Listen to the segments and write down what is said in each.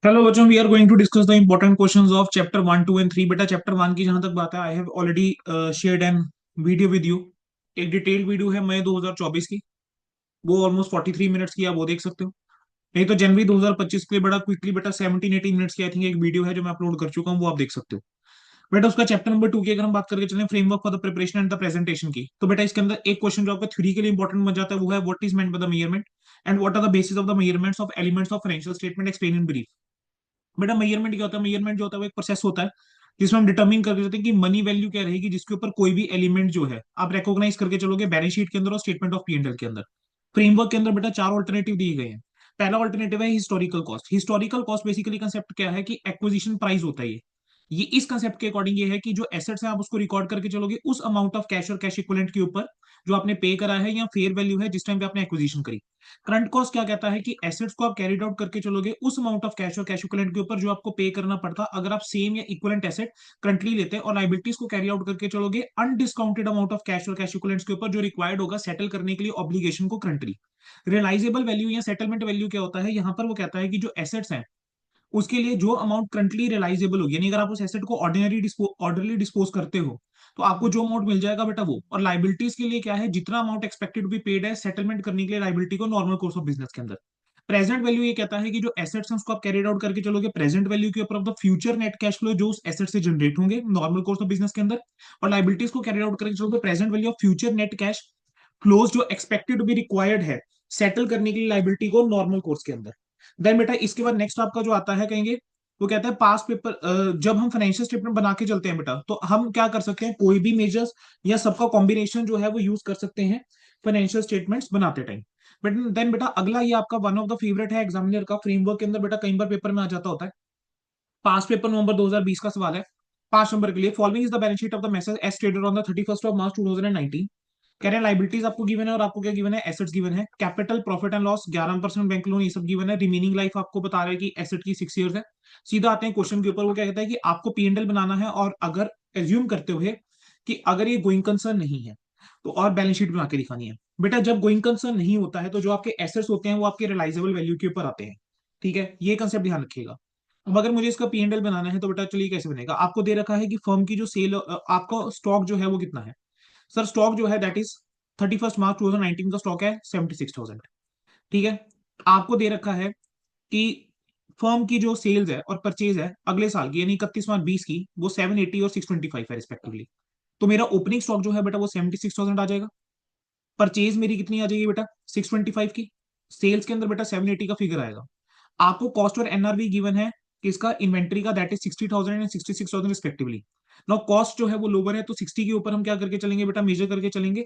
Hello बच्चों, we are going to discuss the important questions of chapter 1, 2 and 3। बेटा chapter 1 की जहां तक बात है, I have already shared an video with you. एक डिटेल्ड वीडियो है मई 2024 की। वो ऑलमोस्ट 43 मिनट्स की, आप वो देख सकते हो। नहीं तो जनवरी 2025 के लिए बड़ा क्विकली बेटा 17-18 मिनट्स की आई थिंक एक वीडियो है जो मैं अपलोड कर चुका हूँ, वो आप देख सकते हो। बेटा उसका चैप्टर नंबर 2 की अगर हम बात करके चलें, framework for the preparation and the presentation की, तो बेटा इसके अंदर एक क्वेश्चन जो आपका थ्री के लिए इंपॉर्टेंट बन जाता है, वो है what is meant by the measurement and what are the basis of the measurements of elements of financial statement, explain in brief. बेटा मेजरमेंट क्या होता है? मेजरमेंट जो होता है वो एक प्रोसेस होता है जिसमें हम डिटरमिन करके चलते हैं कि मनी वैल्यू क्या रहेगी, जिसके ऊपर कोई भी एलिमेंट जो है आप रिकॉग्नाइज करके चलोगे बैलेंस शीट के अंदर और statement of P and L के अंदर। फ्रेमवर्क के अंदर बेटा चार ऑल्टरनेटिव दिए गए हैं। पहला ऑल्टरनेटिव है historical cost. Historical cost basically concept क्या है कि एक्विजिशन प्राइस होता है ये इस कंसेप्ट के अकॉर्डिंग ये है कि जो एसेट्स है आप उसको रिकॉर्ड करके चलोगे उस अमाउंट ऑफ कैश और कैश इक्विवेलेंट के ऊपर जो आपने पे करा है या फेयर वैल्यू है जिस टाइम पे आपने एक्विजिशन करी। करंट कॉस्ट क्या कहता है कि एसेट्स को आप कैरिड आउट करके चलोगे उस अमाउंट ऑफ कैश और कैश इक्विवेलेंट के ऊपर जो आपको पे करना पड़ता अगर आप सेम या इक्विवेलेंट एसेट करंटली लेते हैं, और लाइबिलिटीज को कैरी आउट करके चलोगे अनडिस्काउंटेड अमाउंट ऑफ कैश और कैश इक्विवेलेंट्स के ऊपर जो रिक्वायर्ड होगा सेटल करने के लिए ऑब्लिगेशन को करंटली। रियलाइजेबल वैल्यू या सेटलमेंट वैल्यू क्या होता है? यहाँ पर वो कहता है कि जो एसेट्स हैं उसके लिए जो अमाउंट करंटली रियलाइजेबल होगी, यानी अगर आप उस एसेट को ऑर्डरली डिस्पोज करते हो तो आपको जो अमाउंट मिल जाएगा बेटा वो। और लाइबिलिटीज के लिए क्या है? जितना amount expected to be paid है सेटलमेंट करने के लिए लाइबिलिटी को नॉर्मल कोर्स ऑफ बिजनेस के अंदर। प्रेजेंट वैल्यू ये कहता है कि जो एसेट्स हैं उसको आप कैरिड आउट करके चलोगे प्रेजेंट वैल्यू के ऊपर of the future net cash flow जो उस एसेट से जनरेट होंगे नॉर्मल कोर्स ऑफ बिजनेस के अंदर। और लाइबिलिटीज को कैरिड आउट करके चलोगे present value of future net cash flows जो एक्सपेक्टेड टू बी रिक्वायर्ड है सेटल करने के लिए लाइबिलिटी को नॉर्मल कोर्स के अंदर। देन बेटा इसके बाद नेक्स्ट आपका जो आता है कहेंगे, वो कहता है पास पेपर। जब हम फाइनेंशियल स्टेटमेंट बना के चलते हैं बेटा तो हम क्या कर सकते हैं? कोई भी मेजर्स या सबका कॉम्बिनेशन जो है वो यूज कर सकते हैं फाइनेंशियल स्टेटमेंट्स बनाते टाइम। बट देन बेटा अगला ये आपका वन ऑफ द फेवरेट है एग्जामिनर का फ्रेमवर्क के अंदर बेटा, कई बार पेपर में आ जाता होता है। पास पेपर नवंबर 2020 का सवाल है 5 नंबर के लिए। Following is the balance sheet of the message as stated on the 31 March 2019। कह रहे हैं लाइबिलिटीज आपको गिवन है और आपको क्या गिवन है? एसेट्स गिवन है। Capital profit and loss 11% bank loan ये सब गिवन है। रिमेनिंग लाइफ आपको बता रहे हैं कि एसेट की 6 ईयर्स है। सीधा आते हैं क्वेश्चन के ऊपर, वो क्या कहता है कि आपको पीएनएल बनाना है और अगर एज्यूम करते हुए कि अगर ये गोइंग कंसर्न नहीं है तो और बैलेंस शीट बना के दिखानी है। बेटा जब गोइंग कंसर्न नहीं होता है तो जो आपके एसेट्स होते हैं वो आपके रियलाइजेबल वैल्यू के ऊपर आते हैं। ठीक है, ये कंसेप्ट ध्यान रखिएगा। अब अगर मुझे इसका पीएनएल बनाना है तो बेटा चलिए कैसे बनेगा। आपको दे रखा है कि फर्म की जो सेल आपका स्टॉक जो है वो कितना है। सर स्टॉक जो है दैट इज 31 मार्च 2019 का स्टॉक है 76,000। ठीक है, आपको दे रखा है कि फर्म की जो सेल्स है और परचेज है अगले साल की यानी 31 मार्च 20 की वो 780 और 625 है रिस्पेक्टिवली। तो मेरा ओपनिंग स्टॉक जो है बेटा वो 76,000 आ जाएगा। परचेज मेरी कितनी आ जाएगी बेटा? 625 की। सेल्स के अंदर बेटा 780 का फिगर आएगा। आपको कॉस्ट और एनआरवी गिवन है किसका? इन्वेंट्री का, that is 60,000 and 66,000 respectively. Now cost जो है वो लोअर है तो 60 के ऊपर हम क्या करके चलेंगे बेटा? मेजर करके चलेंगे।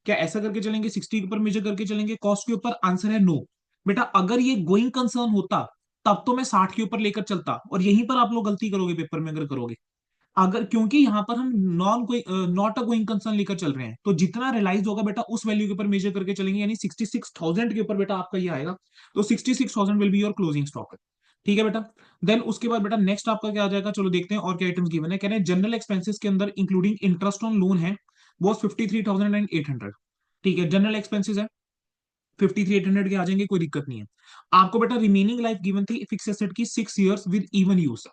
क्या ऐसा करके चलेंगे 60 के ऊपर मेजर करके चलेंगे कॉस्ट के ऊपर? आंसर है नो। बेटा अगर ये गोइंग कंसर्न होता तब तो मैं 60 के ऊपर लेकर चलता, और यहीं पर आप लोग गलती करोगे पेपर में अगर करोगे। अगर क्योंकि यहां पर हम नॉट अ गोइंग कंसर्न लेकर चल रहे हैं तो जितना रियलाइज होगा बेटा उस वैल्यू के ऊपर मेजर करके चलेंगे, यानी 66,000 के ऊपर बेटा आपका ये आएगा। तो 66,000 will be your closing stock. ठीक है बेटा। देन उसके बाद बेटा नेक्स्ट आपका क्या आ जाएगा? चलो देखते हैं और क्या आइटम्स गिवन है। कह रहे हैं जनरल एक्सपेंसेस के अंदर इंक्लूडिंग इंटरेस्ट ऑन लोन है वो 53,800। ठीक है, जनरल एक्सपेंसेस है 53,800 के आ जाएंगे, कोई दिक्कत नहीं है। आपको बेटा रिमेनिंग लाइफ गिवन थी फिक्स एसेट की 6 ईयर्स विद इवन यूज।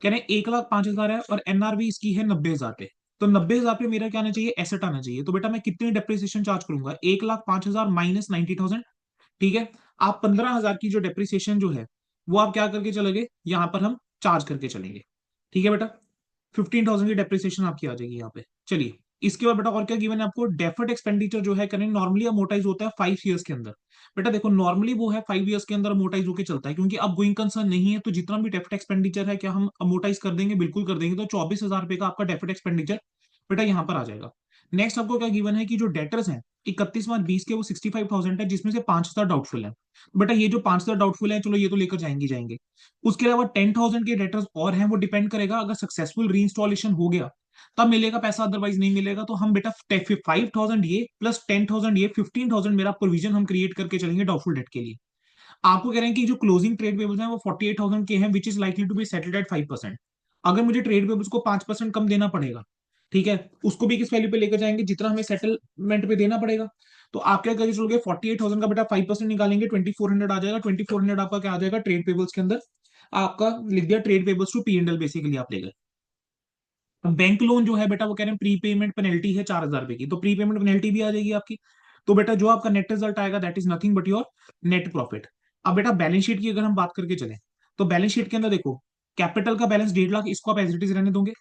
कह रहे हैं 1,05,000 है और एनआरवी इसकी है 90,000 पे। तो 90,000 पे मेरा क्या आना चाहिए? एसेट आना चाहिए। तो बेटा मैं कितनी डेप्रिसिएशन चार्ज करूंगा? 1,05,000 माइनस 90,000। ठीक है, आप 15,000 की जो डेप्रिसिएशन जो है वो आप क्या करके चलेंगे? यहां पर हम चार्ज करके चलेंगे। ठीक है बेटा, 15,000 की डेप्रिसिएशन आपकी आ जाएगी यहाँ पे। चलिए इसके बाद बेटा और क्या गिवन है आपको? डेफर्ड एक्सपेंडिचर जो है करेंट नॉर्मली अमोटाइज होता है 5 ईयर्स के अंदर। बेटा देखो नॉर्मली वो है 5 ईयर्स के अंदर अमोटाइज होकर चलता है, क्योंकि अब गोइंग कंसर्न नहीं है तो जितना भी डेफर्ड एक्सपेंडिचर है क्या हम अमोटाइज कर देंगे? बिल्कुल कर देंगे। तो 24,000 रुपए का आपका डेफर्ड एक्सपेंडिचर बेटा यहाँ पर आ जाएगा। नेक्स्ट आपको क्या गिवन है कि जो डेटर्स हैं 31 मार्च 20 के वो 65,000 है, जिसमें से 5,000 डाउटफुल है। बेटा ये जो 5,000 डाउटफुल है चलो ये तो लेकर जाएंगे जाएंगे। उसके अलावा 10,000 के डेटर्स और हैं, वो डिपेंड करेगा अगर सक्सेसफुल री इंस्टॉलेशन हो गया तब मिलेगा पैसा, अदरवाइज नहीं मिलेगा। तो हम बेटा 5,000 ये प्लस 10,000 ये 15,000 मेरा प्रोविजन हम क्रिएट करके चलेंगे डाउटफुल डेट के लिए। आपको कह रहे हैं कि जो क्लोजिंग ट्रेड पेबल्स हैं वो 48,000 के हैं which is likely to be settled at 5%। अगर मुझे ट्रेड पेबल्स को 5% कम देना पड़ेगा, ठीक है, उसको भी किस वैल्यू पे लेकर जाएंगे? जितना हमें सेटलमेंट पे देना पड़ेगा। तो आप क्या करके चलोगे? 48,000 का बेटा 5% निकालेंगे 2,400 आ जाएगा। 2,400 आपका क्या आ जाएगा ट्रेड पेबल्स के अंदर? आपका लिख दिया trade payables to P&L, basically आप ले गए। बैंक लोन जो है बेटा वो कह रहे हैं प्री पेमेंट पेनल्टी है 4,000 रुपए की, तो प्री पेमेंट पेनल्टी भी आ जाएगी आपकी। तो बेटा जो आपका नेट रिजल्ट आएगा that is nothing but your net profit. अब बेटा बैलेंस शीट की अगर हम बात करके चलें, तो बैलेंस शीट के अंदर देखो, कैपिटल का बैलेंस 1.5 लाख, इसको आप एज इट इज रहने दोगे।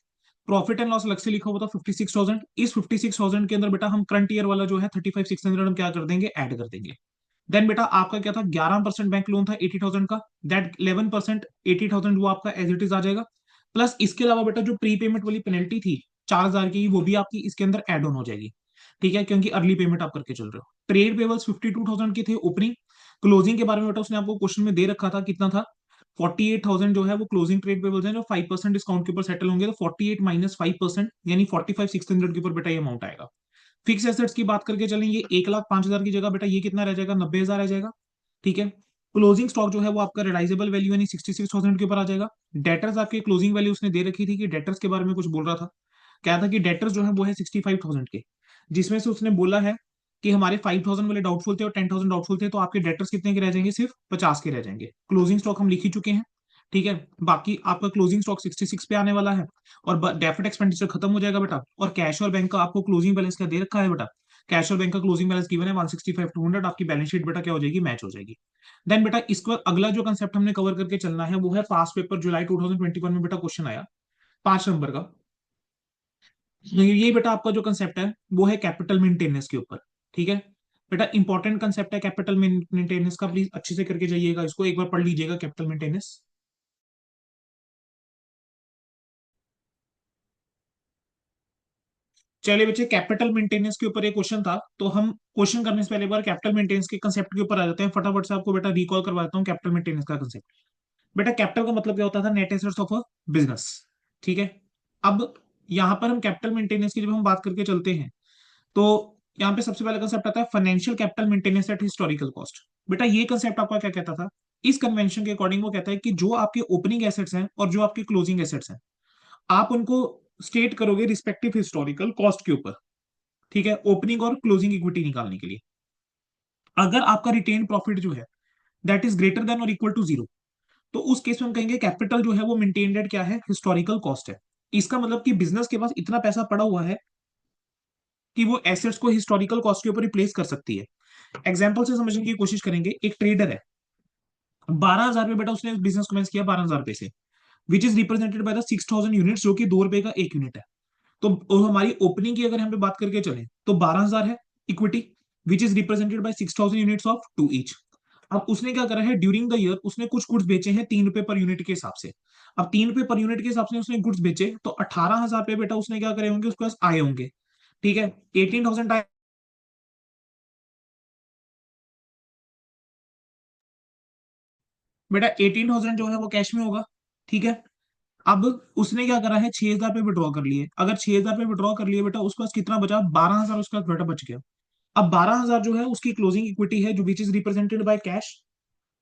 प्रॉफिट एंड लॉस अलग से लिखा हुआ था 56,000, इस 56,000 के अंदर बेटा हम करंट ईयर वाला जो है 35,600 हम क्या कर देंगे, ऐड कर देंगे। देन बेटा आपका क्या था, 11% बैंक लोन था 80,000 का, दैट 11% 80,000 वो आपका एज इट इज आ जाएगा। प्लस इसके अलावा बेटा जो प्री पेमेंट वाली पेनल्टी थी 4,000 की, वो भी आपकी इसके अंदर एड ऑन हो जाएगी। ठीक है, क्योंकि अर्ली पेमेंट आप करके चल रहे हो। ट्रेड पेबल्स 52,000 के थे ओपनिंग। क्लोजिंग के बारे में बेटा उसने आपको क्वेश्चन में दे रखा था, कितना था, 48,000 जो है वो क्लोजिंग ट्रेड पेबल्स हैं जो 5% डिस्काउंट के ऊपर सेटल होंगे, तो 48 माइनस 5% यानी 45,600 के ऊपर बेटा ये अमाउंट आएगा। फिक्स एसेट्स की बात करके चलेंगे, 1,05,000 की जगह बेटा ये कितना रह जाएगा, 90,000 रह जाएगा। ठीक है। क्लोजिंग स्टॉक जो है वो आपका रिलाइजेबल वैल्यू यानी 66,000 के ऊपर आ जाएगा। डेटर्स आपके क्लोजिंग वैल्यू उसने दे रखी थी, कि डेटर्स के बारे में कुछ बोल रहा था, क्या था कि डेटर्स जो है वो है 65,000 के, जिसमें से उसने बोला है कि हमारे 5,000 वाले डाउटफुल थे और 10,000 डाउटफुल थे, तो आपके डेटर्स कितने के रह जाएंगे, सिर्फ 50 के रह जाएंगे। क्लोजिंग स्टॉक हम लिख ही चुके हैं। ठीक है। बाकी आपका क्लोजिंग स्टॉक 66 पे आने वाला है, और डेफिड एक्सपेंडिचर खत्म हो जाएगा बेटा। और कैश और बैंक का आपको क्लोजिंग बैलेंस क्या दे रखा है बेटा, कैश और बैंक का क्लोजिंग बैलेंस गिवन है 165,200, आपकी बैलेंस शीट बेटा क्या हो जाएगी, मैच हो जाएगी। देन बेटा इसको अगला जो कंसेप्ट हमने कवर करके चलना है वो है पास पेपर जुलाई 2021 में बेटा क्वेश्चन आया 5 नंबर का। तो ये बेटा आपका जो कंसेप्ट है वो है कैपिटल मेंटेनेंस के ऊपर। ठीक है। बेटा इंपॉर्टेंट कंसेप्ट है कैपिटल मेंटेनेंस का, प्लीज अच्छे से करके जाइएगा, इसको एक बार पढ़ लीजिएगा कैपिटल मेंटेनेंस। चलिए बच्चे, कैपिटल मेंटेनेंस के ऊपर एक क्वेश्चन था, तो हम क्वेश्चन करने से पहले एक बार कैपिटल मेंटेनेंस के कंसेप्ट के ऊपर आ जाते हैं। फटाफट से आपको बेटा रिकॉल करवा देता हूँ कैपिटल मेंटेनेंस का कंसेप्ट। बेटा कैपिटल का मतलब क्या होता था, net assets of a business. ठीक है। अब यहां पर हम कैपिटल मेंटेनेंस की जब हम बात करके चलते हैं, तो यहाँ पे सबसे पहला कंसेप्ट आता है financial capital maintenance at historical cost. बेटा ये कंसेप्ट आपका क्या कहता था, इस कन्वेंशन के अकॉर्डिंग वो कहता है कि जो आपके ओपनिंग एसेट्स हैं और जो आपके क्लोजिंग एसेट्स हैं, आप उनको स्टेट करोगे रिस्पेक्टिव हिस्टोरिकल कॉस्ट के ऊपर। ठीक है, ओपनिंग और क्लोजिंग इक्विटी निकालने के लिए। अगर आपका रिटेन प्रॉफिट जो है दैट इज ग्रेटर देन और इक्वल टू जीरो, तो उस केस में हम कहेंगे कैपिटल जो है वो मेंटेन्ड एट क्या है, हिस्टोरिकल कॉस्ट है। इसका मतलब कि बिजनेस के पास इतना पैसा पड़ा हुआ है कि वो एसेट्स को हिस्टोरिकल कॉस्ट के ऊपर रिप्लेस कर सकती है। एग्जाम्पल से समझने की कोशिश करेंगे, एक ट्रेडर है, 12,000 रुपए बेटा उसने बिजनेस कमेंस किया 12,000 रुपए से, विच is represented by the 6,000 units, जो कि 2 रुपए का एक यूनिट है। तो हमारी ओपनिंग की अगर हम पे बात करके चले तो 12,000 है equity, which is represented by 6,000 units of two each. अब उसने क्या करा है, ड्यूरिंग द ईयर उसने कुछ गुड्स बेचे हैं 3 रुपए पर यूनिट के हिसाब से। अब 3 रुपए पर यूनिट के हिसाब से उसने गुड्स बेचे, तो 18,000 रुपए बेटा उसने क्या करे होंगे, उसके पास आए होंगे। ठीक है। 18,000 बेटा 18,000 जो है वो कैश में होगा। ठीक है। अब उसने क्या करा है, 6,000 पे विड्रॉ कर लिए। अगर 6,000 पे विड्रॉ कर लिए बेटा, उसके पास कितना बचा, 12,000 उसका बेटा बच गया। अब 12,000 जो है उसकी क्लोजिंग इक्विटी है, जो which is represented by cash.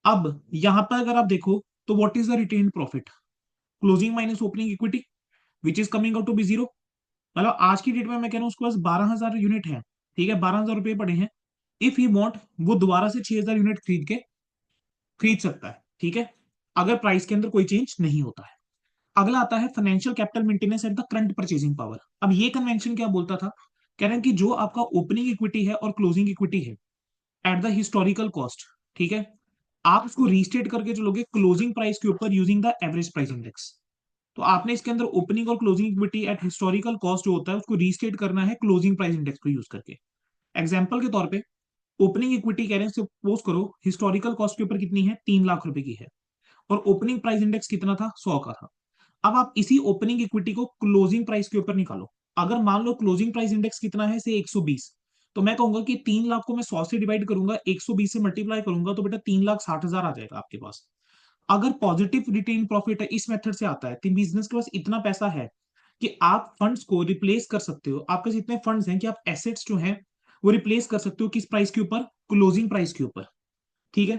अब यहां पर अगर आप देखो, तो what is the retain profit, closing minus opening equity, which is coming out to be zero. मतलब आज की डेट में मैं कह रहा हूँ उसके पास 12,000 यूनिट है। ठीक है, 12,000 रुपए पड़े हैं। इफ ही वॉन्ट, वो दोबारा से 6,000 यूनिट खरीद सकता है। ठीक है, अगर प्राइस के अंदर कोई चेंज नहीं होता है। अगला आता है financial capital maintenance at the current purchasing power. अब ये कन्वेंशन क्या बोलता था, कह रहे हैं कि जो आपका ओपनिंग इक्विटी है और क्लोजिंग इक्विटी है एट द हिस्टोरिकल कॉस्ट, ठीक है, आप उसको रीस्टेट करके चलोगे क्लोजिंग प्राइस के ऊपर using the average price index. तो आपने इसके अंदर ओपनिंग और closing equity at historical cost जो होता है उसको रीस्टेट करना है क्लोजिंग प्राइस इंडेक्स को यूज करके। एग्जाम्पल के तौर पे ओपनिंग इक्विटी कह रहे हैं, सपोज करो हिस्टोरिकल कॉस्ट के ऊपर कितनी है, 3 लाख रुपए की है, और ओपनिंग प्राइस इंडेक्स कितना था, 100 का था। अब आप इसी ओपनिंग इक्विटी को क्लोजिंग प्राइस के ऊपर निकालो। अगर मान लो क्लोजिंग प्राइस इंडेक्स कितना है, से 120, तो मैं कहूंगा कि 3 लाख को मैं 100 से डिवाइड करूंगा, 120 से मल्टीप्लाई करूंगा, तो बेटा 3,60,000 आ जाएगा आपके पास। अगर पॉजिटिव रिटेन प्रॉफिट है, इस मेथड से आता है, तो बिजनेस के पास इतना पैसा है कि आप फंड्स को रिप्लेस कर सकते हो। आपके पास इतने फंड्स हैं कि आप एसेट्स जो हैं वो रिप्लेस कर सकते हो, किस प्राइस के ऊपर, क्लोजिंग प्राइस के ऊपर। ठीक है।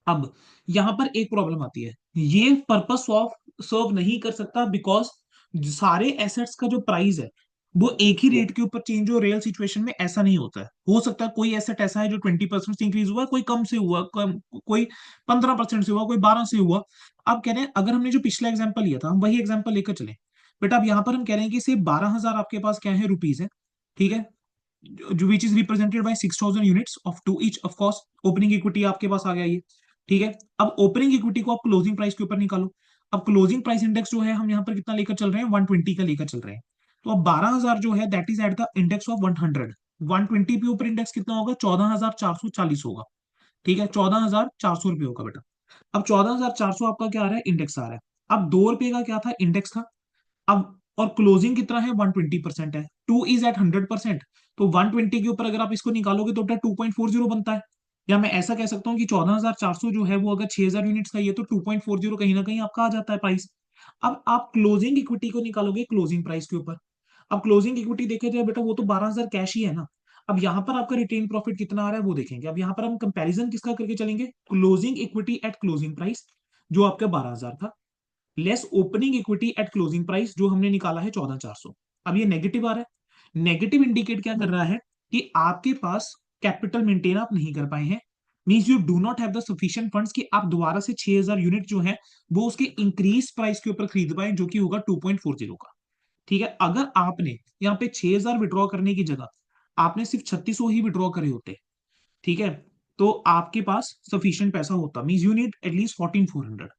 अब यहां पर एक प्रॉब्लम आती है, ये पर्पस ऑफ सर्व नहीं कर सकता, बिकॉज सारे एसेट्स का जो प्राइस है वो एक ही रेट के ऊपर चेंज हो, रियल सिचुएशन में ऐसा नहीं होता है। हो सकता है कोई एसेट ऐसा है जो 20% से इंक्रीज हुआ, कोई कम से हुआ, कोई 15% से हुआ, कोई 12 से हुआ। अब कह रहे हैं अगर हमने जो पिछला एग्जाम्पल लिया था हम वही एग्जाम्पल लेकर चले, बेटा अब यहाँ पर हम कह रहे हैं कि सिर्फ 12,000 आपके पास क्या है, रुपीज है, ठीक है, जो which is represented by 6,000 units of two each, of course opening equity आपके पास आ गया ये, ठीक है। अब ओपनिंग इक्विटी को आप क्लोजिंग प्राइस के ऊपर निकालो। अब क्लोजिंग प्राइस इंडेक्स जो है हम यहाँ पर कितना लेकर चल रहे हैं, 120 का लेकर चल रहे हैं। तो अब 12,000 जो है that is at the index of 100, 120 पे ऊपर इंडेक्स कितना होगा, 14,440 होगा, ठीक है, 14,400 रुपये होगा बेटा। अब 14,400 आपका क्या आ रहा है, इंडेक्स आ रहा है। अब 2 रुपए का क्या था, इंडेक्स था। अब और क्लोजिंग कितना है, 120% है, टू इज एट 100%। तो 120 के ऊपर अगर आप इसको निकालोगे तो 2.40 बनता है। या मैं ऐसा कह सकता हूँ कि 14,400 जो है वो अगर 6,000 यूनिट्स का, ये तो 2.40 कहीं ना कहीं आपका आ जाता है प्राइस। अब आप क्लोजिंग इक्विटी को निकालोगे क्लोजिंग प्राइस के ऊपर। अब क्लोजिंग इक्विटी देखे जाए बेटा वो तो 12,000 कैश ही है ना। अब यहाँ पर आपका रिटेन प्रॉफिट कितना आ रहा है वो देखेंगे। अब यहाँ पर हम कंपैरिजन किसका करके चलेंगे, closing equity at closing price जो आपका 12,000 था, less opening equity at closing price जो हमने निकाला है 14,400। अब ये नेगेटिव आ रहा है। नेगेटिव इंडिकेट क्या कर रहा है कि आपके पास कैपिटल मेंटेन आप नहीं कर पाए हैं, means you do not have the sufficient funds कि आप दोबारा से 6,000 यूनिट जो है वो उसके इंक्रीज प्राइस के ऊपर खरीद पाए जो कि होगा 2.40 का, ठीक है। अगर आपने यहाँ पे 6,000 विड्रॉ करने की जगह आपने सिर्फ 3600 ही विड्रॉ करे होते, ठीक है, तो आपके पास सफिशियंट पैसा होता, मींस यू नीड एटलीस्ट 14,400।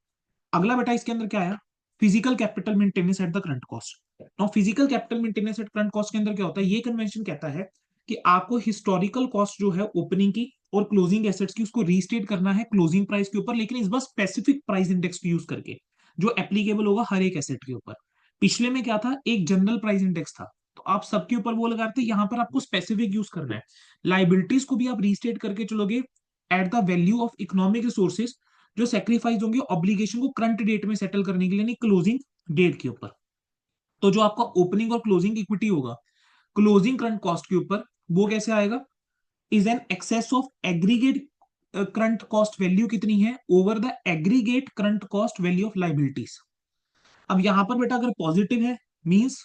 अगला बेटा इसके अंदर क्या आया, physical capital maintenance at the current cost. Now physical capital maintenance at current cost के अंदर क्या होता है, ये कन्वेंशन कहता है कि आपको हिस्टोरिकल कॉस्ट जो है ओपनिंग की और क्लोजिंग एसेट्स की उसको रीस्टेट करना है क्लोजिंग प्राइस के ऊपर, लेकिन इस बार स्पेसिफिक प्राइस इंडेक्स को यूज करके जो एप्लीकेबल होगा हर एक एसेट के ऊपर। पिछले में क्या था, एक जनरल प्राइस इंडेक्स था, तो आप सबके ऊपर वो लगाते, यहाँ पर आपको स्पेसिफिक यूज करना है। लाइबिलिटीज को भी आप रीस्टेट करके चलोगे at the value of economic resources जो सेक्रीफाइस होंगे ऑब्लिगेशन को करंट डेट में सेटल करने के लिए, नहीं क्लोजिंग डेट के ऊपर। तो जो आपका ओपनिंग और क्लोजिंग इक्विटी होगा क्लोजिंग करंट कॉस्ट के ऊपर, वो कैसे आएगा, is an excess of aggregate current cost value कितनी है over the aggregate current cost value of liabilities. अब यहां पर बेटा अगर पॉजिटिव है means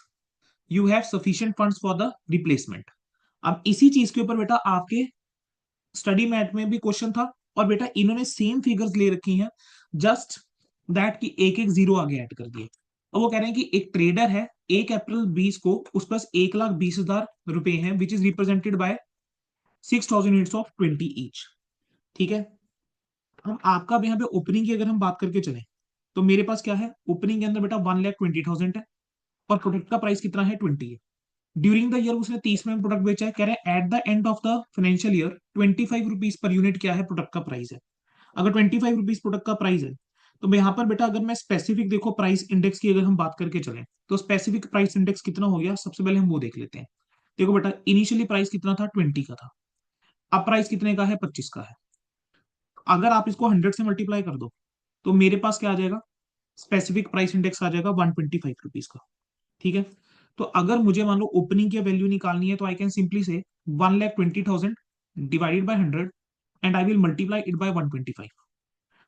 you have sufficient funds for the replacement. अब इसी चीज के ऊपर बेटा आपके स्टडी मैट में भी क्वेश्चन था, और बेटा इन्होंने सेम फिगर्स ले रखी हैं, जस्ट दैट कि एक एक जीरो आगे ऐड कर दिए। अब वो कह रहे हैं कि एक ट्रेडर है 1 अप्रैल 20 को उस पास 1,20,000 रुपए हैं which is represented by 6,000 units of 20 each, ठीक है। हम आपका यहाँ पे ओपनिंग की अगर हम बात करके चले तो मेरे पास क्या है, ओपनिंग के अंदर बेटा 1,20,000 है और प्रोडक्ट का प्राइस कितना है, 20 है। ड्यूरिंग द ईयर उसने 30 में प्रोडक्ट बेचा है, कह रहे हैं at the end of the financial year 25 rupees per unit क्या है, प्रोडक्ट का प्राइस है। अगर 25 रुपीज प्रोडक्ट का प्राइस है तो मैं यहाँ पर बेटा अगर मैं स्पेसिफिक देखो प्राइस इंडेक्स की अगर हम बात करके चलें तो स्पेसिफिक प्राइस इंडेक्स कितना हो गया, सबसे पहले हम वो देख लेते हैं। देखो बेटा इनिशियली प्राइस कितना था, 20 का था, अब प्राइस कितने का है, 25 का है। अगर आप इसको 100 से मल्टीप्लाई कर दो तो मेरे पास क्या आ जाएगा, स्पेसिफिक प्राइस इंडेक्स आ जाएगा 125 रुपीज का, ठीक है। तो अगर मुझे मान लो ओपनिंग की वैल्यू निकालनी है तो आई कैन सिंपली से 1,20,000 divided by 100 and I will multiply it by 125।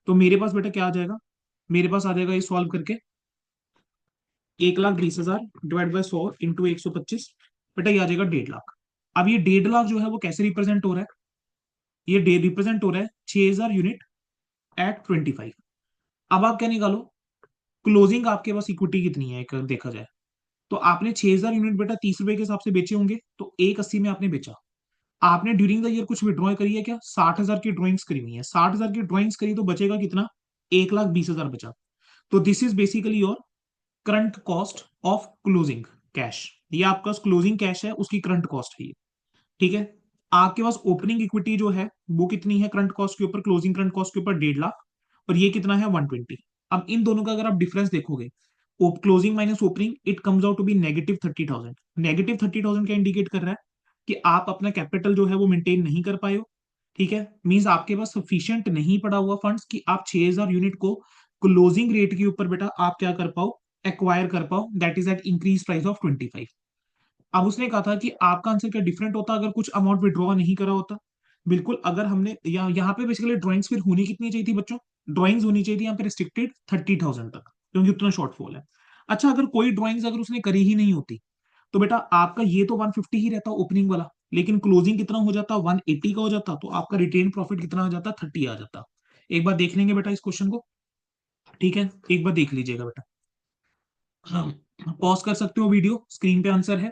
तो मेरे पास बेटा क्या आ जाएगा, मेरे पास आ जाएगा ये सॉल्व करके 1,20,000 डिवाइड बाय 100 इंटू 125, बेटा ये आ जाएगा 1,50,000। अब ये 1,50,000 जो है वो कैसे रिप्रेजेंट हो रहा है, ये रिप्रेजेंट हो रहा है 6,000 यूनिट एट 25। अब आप क्या निकालो, क्लोजिंग आपके पास इक्विटी कितनी है, एक देखा जाए तो आपने 6,000 यूनिट बेटा 30 रुपए के हिसाब से बेचे होंगे, तो 1,80 में आपने बेचा। आपने ड्यूरिंग द ईयर कुछ विड्रॉ करी है क्या, 60,000 की ड्रॉइंग्स करी हुई है, 60,000 की ड्रॉइंग्स करी तो बचेगा कितना, 1,20,000 बचा। तो this is basically your current cost of closing cash. ये आपका क्लोजिंग कैश है उसकी करंट कॉस्ट है ये, ठीक है। आपके पास ओपनिंग इक्विटी जो है वो कितनी है करंट कॉस्ट के ऊपर, क्लोजिंग करंट कॉस्ट के ऊपर 1,50,000, और ये कितना है 120। अब इन दोनों का अगर आप डिफरेंस देखोगे closing minus opening it comes out to be -30,000। -30,000 क्या इंडिकेट कर रहा है कि आप अपना कैपिटल जो है वो मेंटेन नहीं कर पाए हो, ठीक है। मींस आपके पास सफिशिएंट नहीं पड़ा हुआ फंड्स कि आप 6,000 यूनिट को क्लोजिंग रेट के ऊपर बेटा आप क्या कर पाओ, एक्वायर कर पाओ, that is at increase price of 25। अब उसने कहा था कि आपका आंसर क्या डिफरेंट होता अगर कुछ अमाउंट विड्रॉ नहीं करा होता। बिल्कुल, अगर हमने यहाँ पे बेसिकली ड्राइंग्स फिर होनी कितनी चाहिए थी बच्चों, ड्राइंग्स होनी चाहिए थी यहाँ पे रिस्ट्रिक्टेड 30,000 तक, क्योंकि उतना शॉर्टफॉल है। अच्छा अगर कोई ड्राइंग्स अगर उसने करी ही नहीं होती, तो बेटा आपका ये तो 150 ही रहता ओपनिंग वाला, लेकिन क्लोजिंग कितना हो जाता 180 का हो जाता, तो आपका रिटेन प्रॉफिट कितना आ जाता 30 आ जाता। एक बार देख लेंगे बेटा इस क्वेश्चन को, ठीक है, एक बार देख लीजिएगा बेटा। हाँ पॉज कर सकते हो वीडियो, स्क्रीन पे आंसर है,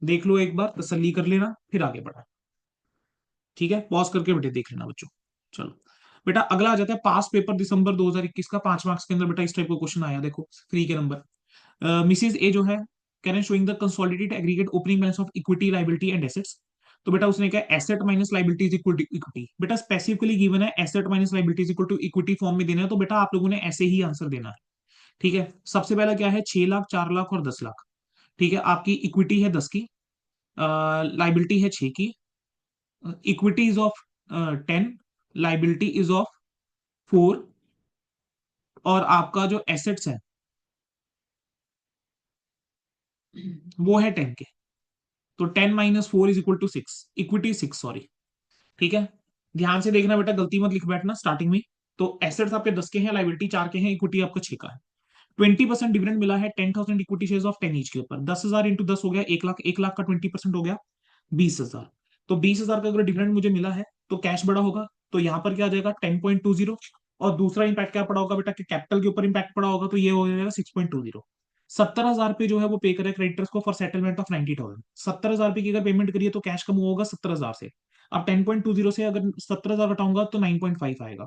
देख लो एक बार, तसल्ली कर लेना, फिर आगे बढ़ा। ठीक है, पॉज करके बेटे देख लेना बच्चों। चलो बेटा अगला आ जाता है पास पेपर दिसंबर 2021 का, 5 मार्क्स के अंदर बेटा इस टाइप का क्वेश्चन आया, देखो फ्री के नंबर। मिसेज ए जो है, can showing the consolidated aggregate opening balance of equity liability and assets. तो बेटा उसने कहा asset minus liability is equal to equity, बेटा स्पेसिफिकली गिवन है asset minus liability is equal to equity form में देना है, तो बेटा आप लोगों ने ऐसे ही आंसर देना है। ठीक है, सबसे पहला क्या है, 6 लाख, 4 लाख और 10 लाख। ठीक है, आपकी इक्विटी है 10 की, लाइबिलिटी है 6 की, equity is of 10, liability is of 4, और आपका जो एसेट्स है वो है 10 के। तो 10 - 4 is equal to 6, equity 6 sorry. ठीक है, ध्यान से देखना बेटा, गलती मत लिख बैठना स्टार्टिंग में। तो एसेट्स आपके 10 के हैं, लाइबिलिटी 4 के हैं, इक्विटी आपका 6 का है। 20% डिविडेंड मिला है, 10,000 इक्विटी शेयर ऑफ 10 ईच के ऊपर, 10,000 इंटू 10 हो गया 1 लाख, 1 लाख का 20% हो गया 20,000। तो 20,000 का अगर डिविडेंड मुझे मिला है तो कैश बड़ा होगा, तो यहाँ पर क्या आ जाएगा 10.20। और दूसरा इंपैक्ट क्या पड़ा होगा बेटा, कि कैपिटल के ऊपर इंपैक्ट पड़ा होगा, तो ये हो जाएगा 6.20। 70,000 पे जो है वो पे करे क्रेडिटर्स को फॉर सेटलमेंट ऑफ 90,000। 70,000 पे की अगर पेमेंट करिए तो कैश कम होगा 70,000 से। अब 10.20 से अगर 70,000 घटाऊंगा तो 9.5 आएगा।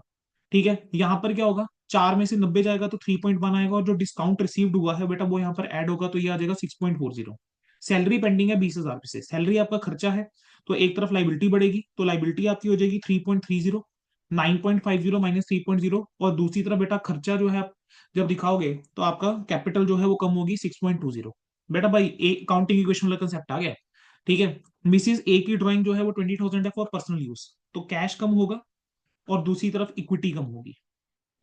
ठीक है, यहाँ पर क्या होगा, 4 में से 90 जाएगा तो 3.1 आएगा, और जो डिस्काउंट रिसीव्ड हुआ है बेटा वो यहाँ पर ऐड होगा, तो ये आ जाएगा 6.40। सैलरी पेंडिंग है 20,000 से, सैलरी आपका खर्चा है, तो एक तरफ लाइबिलिटी बढ़ेगी, तो लाइबिलिटी आपकी हो जाएगी 3.30, 9.50 माइनस 3.0, और दूसरी तरफ बेटा खर्चा जो है आप जब दिखाओगे तो आपका कैपिटल जो है वो कम होगी 6.20। बेटा भाई एक काउंटिंग इक्वेशन वाला कंसेप्ट आ गया। ठीक है, मिसिस ए की ड्राइंग जो है वो 20,000 है फॉर पर्सनल यूज, तो कैश कम होगा और दूसरी तरफ इक्विटी कम होगी।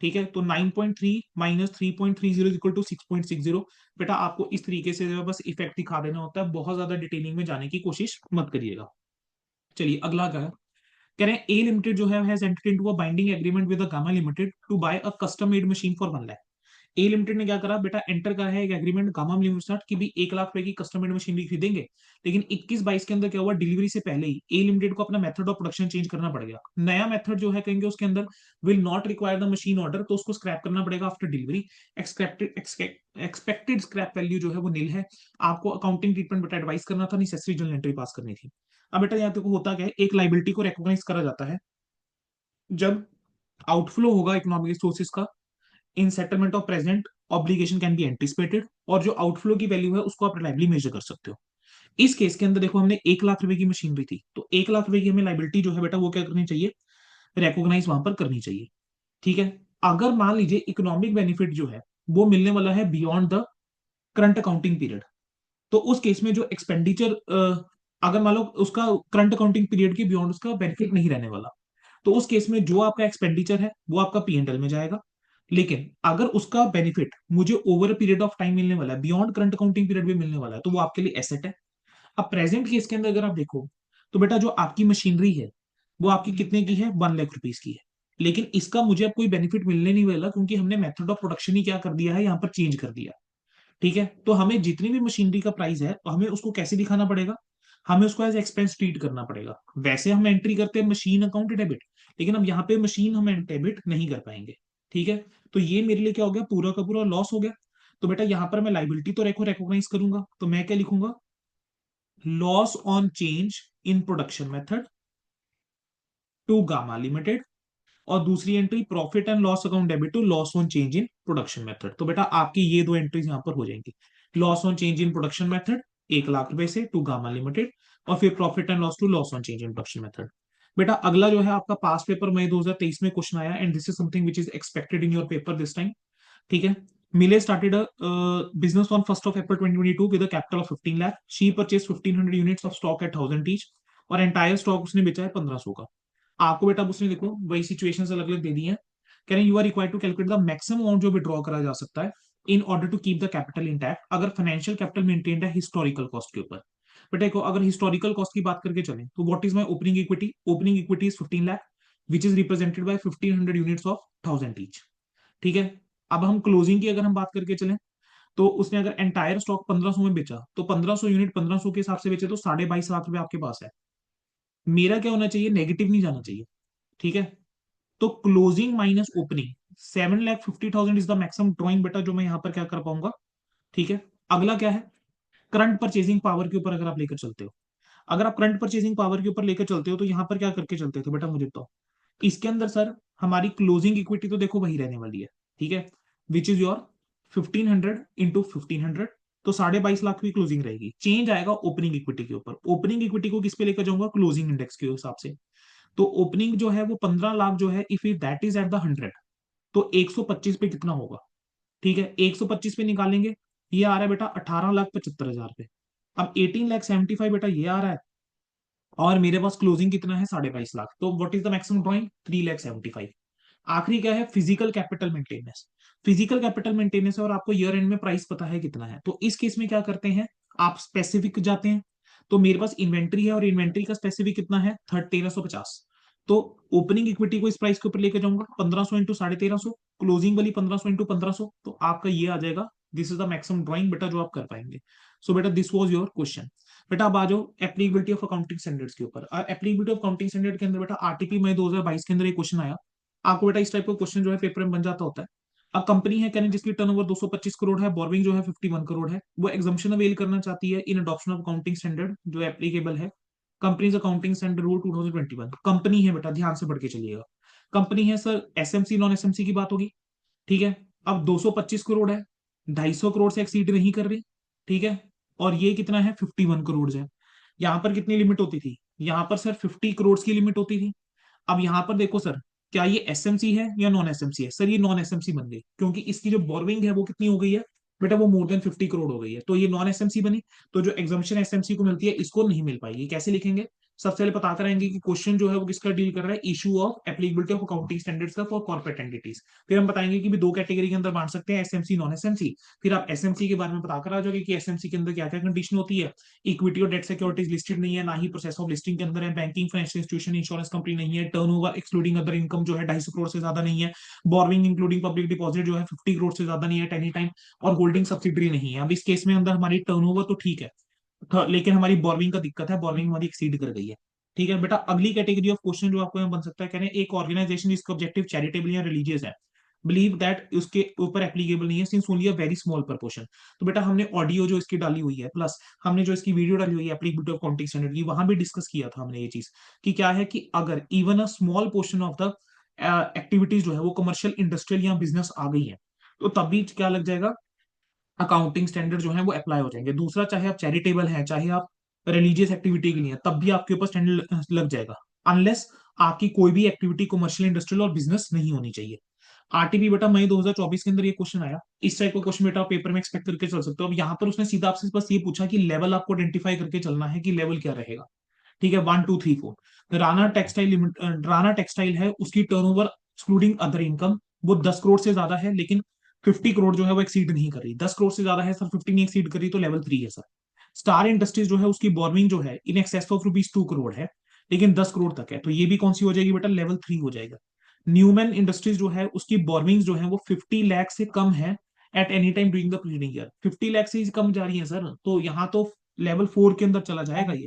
ठीक है, तो 9.3 माइनस 3.30 इक्वल टू 6.60। बेटा आपको इस तरीके से जो है बस इफेक्ट दिखा देना होता है, बहुत ज्यादा डिटेलिंग में जाने की कोशिश मत करिएगा। चलिए अगला क्या है, कह रहे हैं ए लिमिटेड जो है has entered into a binding agreement with the gamma limited to buy a custom made machine for 1 lakh. A limited ने क्या करा बेटा, एंटर करा है एक एग्रीमेंट गामा लिमिटेड के साथ कि भी 1 लाख रुपए की कस्टम मेड मशीनरी खरीदेंगे। लेकिन 21-22 के अंदर क्या हुआ, डिलीवरी से पहले ही ए लिमिटेड को अपना मेथड ऑफ प्रोडक्शन चेंज करना पड़ गया। नया मेथड जो है कहेंगे उसके अंदर will not require the machine order, तो उसको स्क्रैप करना पड़ेगा after delivery. Expected scrap value जो है वो नील है। आपको अकाउंटिंग ट्रीटमेंट बेटा एडवाइस करना था, नेसेसरी जर्नल एंट्री पास करनी थी। अब बेटा यहाँ पे होता क्या है, एक लाइबिलिटी को रिकॉग्नाइज करा जाता है जब आउटफ्लो होगा इकोनॉमिक सोर्सेज का in settlement of present obligation can be anticipated, और जो आउटफ्लो की वैल्यू है उसको आप रिलायबली मेजर कर सकते हो। इस केस के अंदर देखो हमने 1 लाख रुपए की मशीनरी थी, तो 1 लाख रुपए की हमें लाइबिलिटी जो है बेटा वो क्या करनी चाहिए, रिकॉग्नाइज वहां पर करनी चाहिए। ठीक है, अगर मान लीजिए इकोनॉमिक बेनिफिट जो है वो मिलने वाला है beyond the current accounting period, तो उस केस में जो एक्सपेंडिचर अगर मान लो उसका करंट अकाउंटिंग पीरियड के बियॉन्ड उसका बेनिफिट नहीं रहने वाला, तो उस केस में जो आपका एक्सपेंडिचर है वो आपका पीएनएल में जाएगा। लेकिन अगर उसका बेनिफिट मुझे ओवर पीरियड ऑफ टाइम मिलने वाला है, बियॉन्ड करंट अकाउंटिंग पीरियड भी मिलने वाला है, तो वो आपके लिए एसेट है। अब प्रेजेंट केस के अंदर अगर आप देखो तो बेटा जो आपकी मशीनरी है वो आपकी कितने की है, 1 लाख रुपीज की है। लेकिन इसका मुझे अब कोई बेनिफिट मिलने नहीं वाला, क्योंकि हमने मेथड ऑफ प्रोडक्शन ही क्या कर दिया है, यहाँ पर चेंज कर दिया। ठीक है, तो हमें जितनी भी मशीनरी का प्राइस है हमें उसको कैसे दिखाना पड़ेगा, हमें उसको एज एक्सपेंस ट्रीट करना पड़ेगा। वैसे हम एंट्री करते हैं मशीन अकाउंट डेबिट, लेकिन अब यहाँ पे मशीन हम डेबिट नहीं कर पाएंगे। ठीक है, तो ये मेरे लिए क्या हो गया, पूरा का पूरा लॉस हो गया। तो बेटा यहाँ पर मैं लाइबिलिटी तो रिकॉग्नाइज करूंगा, तो मैं क्या लिखूंगा, loss on change in production method to gamma limited, और दूसरी entry profit and loss account debit to loss on change in production method. तो बेटा आपकी ये दो एंट्रीज यहां पर हो जाएंगी, loss on change in production method 1 lakh रुपए से टू गामा लिमिटेड, और फिर profit and loss to loss on change in production method. बेटा अगला जो है आपका पास पेपर मई 2023 में क्वेश्चन आया, and this is something which is expected in your paper this time. ठीक है, मिले started a business on 1st of April 2022 with a capital of 15 lakh. She purchased 1,500 units of stock at 1,000 each, और entire stock उसने बेचा है 1,500 का। आपको बेटा उसने देखो वही सिचुएशंस अलग अलग दे दी हैं। कह रहे हैं you are required to calculate the maximum amount जो विड्रॉ करा जा सकता है in order to keep the capital intact, अगर फाइनेंशियल कैपिटल मेंटेन्ड है हिस्टोरिकल कॉस्ट के ऊपर। बट देखो अगर हिस्टोरिकल कॉस्ट की बात करके चलें तो what is my opening equity, opening equity is 15 lakh which is represented bye 1,500 units of 1,000 each. ठीक है, अब हम क्लोजिंग की अगर हम बात करके चलें तो उसने अगर एंटायर स्टॉक 1500 में बेचा तो 1500 यूनिट 1500 के हिसाब से बेचे तो 22.5 लाख रुपए आपके पास है। मेरा क्या होना चाहिए, नेगेटिव नहीं जाना चाहिए। ठीक है, तो closing minus opening 7,50,000 is the maximum drawing बेटा जो मैं यहां पर क्या कर पाऊंगा। ठीक है, अगला क्या है, करंट परचेजिंग पावर के ऊपर अगर आप लेकर चलते हो, अगर आप करंट परचेजिंग पावर के ऊपर लेकर चलते हो तो यहां पर क्या करके चलते थे बेटा मुझे बताओ। इसके अंदर सर हमारी क्लोजिंग इक्विटी तो देखो वही रहने वाली है। ठीक है, विच इज योर 1500 इंटू 1500, तो 22.5 लाख की क्लोजिंग रहेगी। चेंज आएगा ओपनिंग इक्विटी के ऊपर। ओपनिंग इक्विटी को किस पे लेकर जाऊंगा, क्लोजिंग इंडेक्स के हिसाब से। तो ओपनिंग जो है वो 15 लाख जो है, if that is at the 100, तो 125 पे कितना होगा। ठीक है, 125 पे निकालेंगे, ये आ रहा है बेटा 18,75,000 पे। अब 18,75,000 बेटा ये आ रहा है, और मेरे पास क्लोजिंग कितना है, 22.5 लाख। तो what is the maximum drawing, 3,75,000। आखिरी क्या है, physical capital maintenance. Physical capital maintenance है और आपको ईयर एंड में प्राइस पता है कितना है, तो इस केस में क्या करते हैं, आप स्पेसिफिक जाते हैं। तो मेरे पास इन्वेंट्री है और इन्वेंट्री का स्पेसिफिक कितना है, 1350। तो ओपनिंग इक्विटी को इस प्राइस के ऊपर लेकर जाऊंगा, 1500 इंटू 1350, क्लोजिंग वाली 1500 इंटू 1500, तो आपका ये आ जाएगा। This is the maximum drawing बेटा जो आप कर पाएंगे। सो बेटा दिस वाज योर क्वेश्चन। बेटा अब आ जाओ एप्लीकेबिलिटी ऑफ अकाउंटिंग स्टैंडर्ड्स के ऊपर। एप्लीकेबिलिटी ऑफ अकाउंटिंग स्टैंडर्ड के अंदर बेटा आरटीपी मई 2022 के अंदर एक क्वेश्चन आया। आपको बेटा इस टाइप का क्वेश्चन जो है पेपर में बन जाता होता है। अब कंपनी है कहने जिसकी टर्नओवर 225 करोड़ है, बोर्विंग जो है 51 करोड़ है, वो एग्जाम्पशन अवेल करना चाहती है इन अडॉप्शन ऑफ अकाउंटिंग स्टैंडर्ड जो एप्लीकेबल है companies accounting standard rule 2021। Company है बेटा, ध्यान से पढ़ के चलिएगा। कंपनी है सर, एसएमसी नॉन एसएमसी की बात होगी। ठीक है, अब 225 करोड़ है, 250 करोड़ से एक्सीड नहीं कर रही। ठीक है, और ये कितना है, 51 करोड़ है। यहां पर कितनी लिमिट होती थी, यहां पर सर 50 करोड़ की लिमिट होती थी। अब यहां पर देखो सर, क्या ये एसएमसी है या नॉन एसएमसी है, सर ये नॉन एसएमसी बन गई, क्योंकि इसकी जो बोरविंग है वो कितनी हो गई है बेटा, वो मोर देन 50 करोड़ हो गई है, तो ये नॉन एसएमसी बनी। तो जो एग्जाम्पशन एसएमसी को मिलती है इसको नहीं मिल पाएगी। कैसे लिखेंगे, सबसे पहले पता करेंगे कि क्वेश्चन जो है वो किसका डील कर रहा है, issue of applicability of accounting standards का फॉर कॉर्पोरेट एंटिटीज। फिर हम बताएंगे कि भी दो कैटेगरी के अंदर बांट सकते हैं, एसएमसी नॉन एसएमसी। फिर आप एसएमसी के बारे में पता कर आ जाओगे कि एसएमसी के अंदर क्या क्या कंडीशन होती है। इक्विटी और डेट सिक्योरिटीज लिस्टेड नहीं है, ना ही प्रोसेस ऑफ लिस्टिंग के अंदर है, banking financial institution insurance company नहीं है, टर्नओवर एक्सक्लूडिंग अदर इनकम जो है 250 करोड़ से ज्यादा नहीं है, बोर्विंग इंक्लूडिंग पब्लिक डिपॉजिट जो है 50 करोड़ से ज्यादा नहीं है एनी टाइम, और होल्डिंग सब्सिडरी नहीं है। अब इस केस में अंदर हमारी टर्नओवर तो ठीक है, लेकिन हमारी बोर्विंग का दिक्कत है, बोर्विंग हमारी एक्सीड कर गई है। ठीक है बेटा, अगली कैटेगरी ऑफ क्वेश्चन जो आपको यहाँ बन सकता है, कह रहे हैं एक ऑर्गेनाइजेशन जिसका ऑब्जेक्टिव चैरिटेबल या रिलीजियस है, बिलीव दैट उसके ऊपर एप्लीकेबल नहीं है since only a very small proportion. तो बेटा हमने ऑडियो जो इसकी डाली हुई है, प्लस हमने जो इसकी वीडियो डाली हुई है एप्लीकेबिलिटी ऑफ अकाउंटिंग स्टैंडर्ड की, वहां भी डिस्कस किया था हमने ये चीज, कि क्या है कि अगर even a small portion of the activities जो है वो कमर्शियल इंडस्ट्रियल या बिजनेस आ गई है, तो तब भी क्या लग जाएगा, अकाउंटिंग स्टैंडर्ड जो है वो अप्लाई हो जाएंगे। दूसरा, चाहे आप चैरिटेबल हैं, चाहे आप रिलीजियस एक्टिविटी के लिए हैं, तब भी आपके ऊपर स्टैंडर्ड लग जाएगा, अनलेस आपकी कोई भी एक्टिविटी कमर्शियल इंडस्ट्रियल और बिजनेस नहीं होनी चाहिए। आरटीपी बेटा मई 2024 के अंदर ये क्वेश्चन आया, इस टाइप का क्वेश्चन बेटा पेपर में एक्सपेक्ट करके चल सकते हो। अब यहाँ पर उसने सीधा आपसे बस ये पूछा कि लेवल आपको आइडेंटिफाई करके चलना है कि लेवल क्या रहेगा। ठीक है, 1 2 3 4 Rana textile limit, Rana textile है, उसकी टर्नओवर एक्सक्लूडिंग अदर इनकम वो 10 करोड़ से ज्यादा है, लेकिन 50 करोड़ जो है वो एक्सीड नहीं कर रही। 10 करोड़ से ज्यादा है सर, 50 नहीं एक्सीड कर रही, तो लेवल 3 है सर। स्टार इंडस्ट्रीज जो है उसकी बोर्विंग जो है इन एक्सेस ऑफ ₹2 करोड़ है, लेकिन 10 करोड़ तक है, तो ये भी कौन सी हो जाएगी बेटा, लेवल 3 हो जाएगा। न्यूमैन इंडस्ट्रीज जो है उसकी बोर्विंग जो है वो 50 लाख से कम है at any time during the प्रीडिंग year, 50 lakh से कम जा रही है सर, तो यहाँ तो लेवल 4 के अंदर चला जाएगा ये।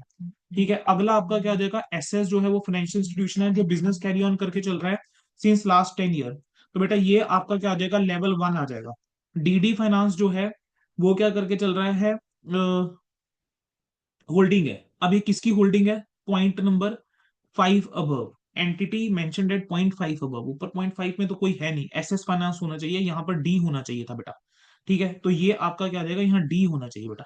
ठीक है, अगला आपका क्या आ जाएगा, एसएस जो है वो फाइनेंशियल इंस्टीट्यूशन है जो बिजनेस कैरी ऑन करके चल रहा है सिंस लास्ट 10 ईयर, तो बेटा ये आपका क्या आ जाएगा, लेवल 1 आ जाएगा। डीडी फाइनेंस जो है वो क्या करके चल रहा है, होल्डिंग है। अब ये किसकी होल्डिंग है, point number 5 above, entity mentioned at point 5 above, ऊपर पॉइंट 5 में तो कोई है नहीं, एसएस फाइनेंस होना चाहिए, यहाँ पर डी होना चाहिए था बेटा। ठीक है, तो ये आपका क्या आ जाएगा, यहाँ डी होना चाहिए बेटा।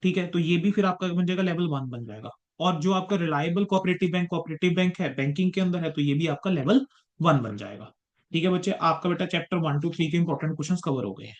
ठीक है, तो ये भी फिर आपका बन जाएगा, लेवल 1 बन जाएगा। और जो आपका रिलायबल कोऑपरेटिव बैंक है, बैंकिंग के अंदर है, तो ये भी आपका लेवल 1 बन जाएगा। ठीक है बच्चे, आपका बेटा चैप्टर 1 2 3 के इंपॉर्टेंट क्वेश्चन कवर हो गए हैं।